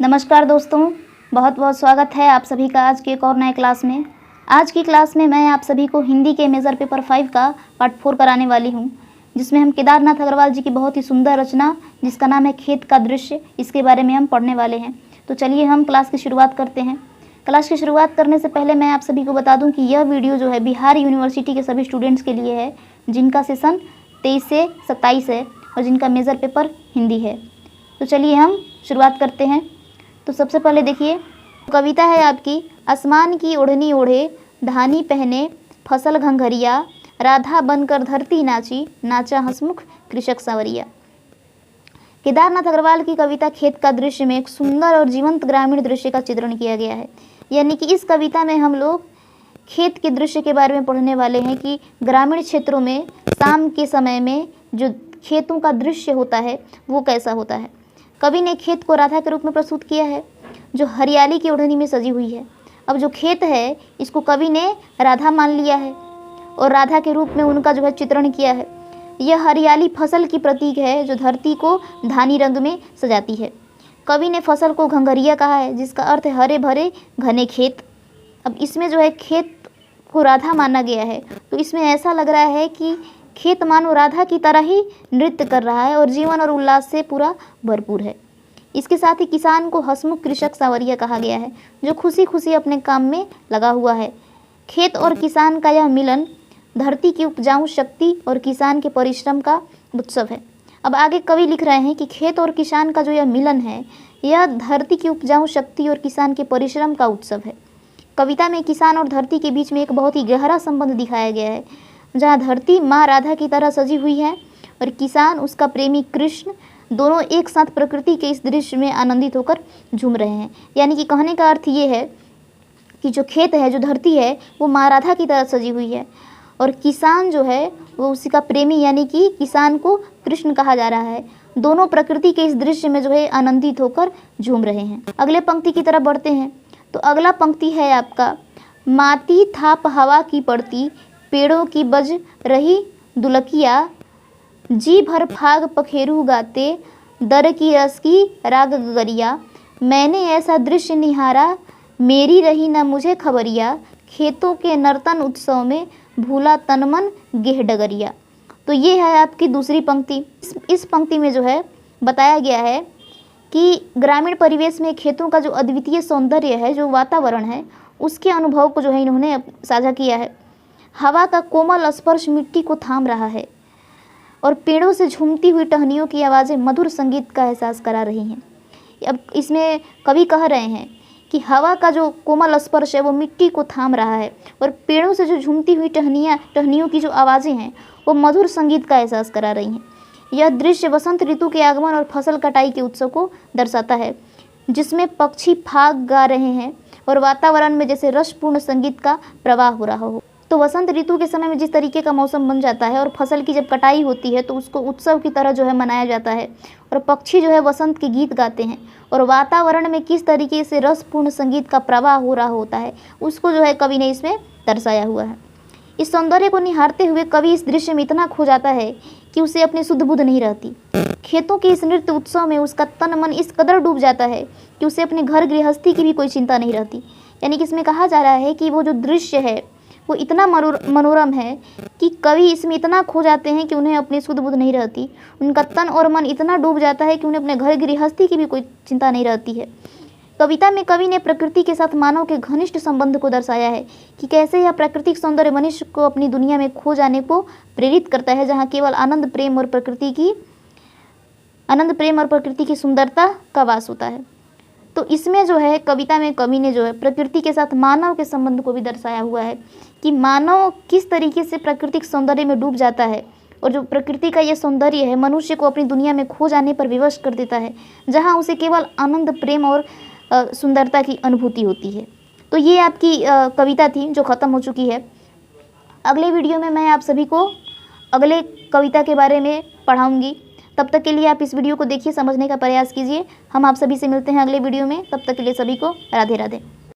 नमस्कार दोस्तों, बहुत बहुत स्वागत है आप सभी का आज के एक और नए क्लास में। आज की क्लास में मैं आप सभी को हिंदी के मेजर पेपर 5 का पार्ट 4 कराने वाली हूं, जिसमें हम केदारनाथ अग्रवाल जी की बहुत ही सुंदर रचना जिसका नाम है खेत का दृश्य, इसके बारे में हम पढ़ने वाले हैं। तो चलिए हम क्लास की शुरुआत करते हैं। क्लास की शुरुआत करने से पहले मैं आप सभी को बता दूँ कि यह वीडियो जो है बिहार यूनिवर्सिटी के सभी स्टूडेंट्स के लिए है, जिनका सेशन 23 से 27 है और जिनका मेजर पेपर हिंदी है। तो चलिए हम शुरुआत करते हैं। तो सबसे पहले देखिए, कविता है आपकी, आसमान की ओढ़नी ओढ़े धानी पहने फसल घंघरिया, राधा बनकर धरती नाची नाचा हंसमुख कृषक सांवरिया। केदारनाथ अग्रवाल की कविता खेत का दृश्य में एक सुंदर और जीवंत ग्रामीण दृश्य का चित्रण किया गया है। यानी कि इस कविता में हम लोग खेत के दृश्य के बारे में पढ़ने वाले हैं कि ग्रामीण क्षेत्रों में शाम के समय में जो खेतों का दृश्य होता है वो कैसा होता है। कवि ने खेत को राधा के रूप में प्रस्तुत किया है, जो हरियाली की ओढ़नी में सजी हुई है। अब जो खेत है इसको कवि ने राधा मान लिया है और राधा के रूप में उनका जो है चित्रण किया है। यह हरियाली फसल की प्रतीक है जो धरती को धानी रंग में सजाती है। कवि ने फसल को घंघरिया कहा है, जिसका अर्थ है हरे भरे घने खेत। अब इसमें जो है खेत को राधा माना गया है, तो इसमें ऐसा लग रहा है कि खेत मानो राधा की तरह ही नृत्य कर रहा है और जीवन और उल्लास से पूरा भरपूर है। इसके साथ ही किसान को हंसमुख कृषक सांवरिया कहा गया है, जो खुशी खुशी अपने काम में लगा हुआ है। खेत और किसान का यह मिलन धरती की उपजाऊ शक्ति और किसान के परिश्रम का उत्सव है। अब आगे कवि लिख रहे हैं कि खेत और किसान का जो यह मिलन है, यह धरती की उपजाऊ शक्ति और किसान के परिश्रम का उत्सव है। कविता में किसान और धरती के बीच में एक बहुत ही गहरा संबंध दिखाया गया है, जहाँ धरती माँ राधा की तरह सजी हुई है और किसान उसका प्रेमी कृष्ण दोनों एक साथ प्रकृति के इस दृश्य में आनंदित होकर झूम रहे हैं। यानी कि कहने का अर्थ ये है कि जो खेत है, जो धरती है, वो माँ राधा की तरह सजी हुई है और किसान जो है वो उसी का प्रेमी, यानी कि किसान को कृष्ण कहा जा रहा है। दोनों प्रकृति के इस दृश्य में जो है आनंदित होकर झूम रहे हैं। अगले पंक्ति की तरफ बढ़ते हैं। तो अगला पंक्ति है आपका, माती थाप हवा की पड़ती, पेड़ों की बज रही दुलकिया, जी भर फाग पखेरू गाते, दर की रस की राग गगरिया। मैंने ऐसा दृश्य निहारा, मेरी रही न मुझे खबरिया, खेतों के नर्तन उत्सव में भूला तन मन गेह डगरिया। तो ये है आपकी दूसरी पंक्ति। इस पंक्ति में जो है बताया गया है कि ग्रामीण परिवेश में खेतों का जो अद्वितीय सौंदर्य है, जो वातावरण है, उसके अनुभव को जो है इन्होंने साझा किया है। हवा का कोमल स्पर्श मिट्टी को थाम रहा है और पेड़ों से झूमती हुई टहनियों की आवाज़ें मधुर संगीत का एहसास करा रही हैं। अब इसमें कवि कह रहे हैं कि हवा का जो कोमल स्पर्श है वो मिट्टी को थाम रहा है और पेड़ों से जो झूमती हुई टहनियों की जो आवाज़ें हैं वो मधुर संगीत का एहसास करा रही हैं। यह दृश्य वसंत ऋतु के आगमन और फसल कटाई के उत्सव को दर्शाता है, जिसमें पक्षी फाग गा रहे हैं और वातावरण में जैसे रसपूर्ण संगीत का प्रवाह हो रहा हो। तो वसंत ऋतु के समय में जिस तरीके का मौसम बन जाता है और फसल की जब कटाई होती है तो उसको उत्सव की तरह जो है मनाया जाता है और पक्षी जो है वसंत के गीत गाते हैं और वातावरण में किस तरीके से रसपूर्ण संगीत का प्रवाह हो रहा होता है, उसको जो है कवि ने इसमें दर्शाया हुआ है। इस सौंदर्य को निहारते हुए कवि इस दृश्य में इतना खो जाता है कि उसे अपनी सुध बुध नहीं रहती। खेतों के इस नृत्य उत्सव में उसका तन मन इस कदर डूब जाता है कि उसे अपने घर गृहस्थी की भी कोई चिंता नहीं रहती। यानी कि इसमें कहा जा रहा है कि वो जो दृश्य है वो इतना मनोरम है कि कवि इसमें इतना खो जाते हैं कि उन्हें अपनी सुध बुध नहीं रहती। उनका तन और मन इतना डूब जाता है कि उन्हें अपने घर गृहस्थी की भी कोई चिंता नहीं रहती है। कविता में कवि ने प्रकृति के साथ मानव के घनिष्ठ संबंध को दर्शाया है कि कैसे यह प्राकृतिक सौंदर्य मनुष्य को अपनी दुनिया में खो जाने को प्रेरित करता है, जहाँ केवल आनंद प्रेम और प्रकृति की सुंदरता का वास होता है। तो इसमें जो है कविता में कवि ने जो है प्रकृति के साथ मानव के संबंध को भी दर्शाया हुआ है कि मानव किस तरीके से प्राकृतिक सौंदर्य में डूब जाता है और जो प्रकृति का ये सौंदर्य है मनुष्य को अपनी दुनिया में खो जाने पर विवश कर देता है, जहाँ उसे केवल आनंद प्रेम और सुंदरता की अनुभूति होती है। तो ये आपकी कविता थी जो ख़त्म हो चुकी है। अगले वीडियो में मैं आप सभी को अगले कविता के बारे में पढ़ाऊँगी। तब तक के लिए आप इस वीडियो को देखिए, समझने का प्रयास कीजिए। हम आप सभी से मिलते हैं अगले वीडियो में। तब तक के लिए सभी को राधे राधे।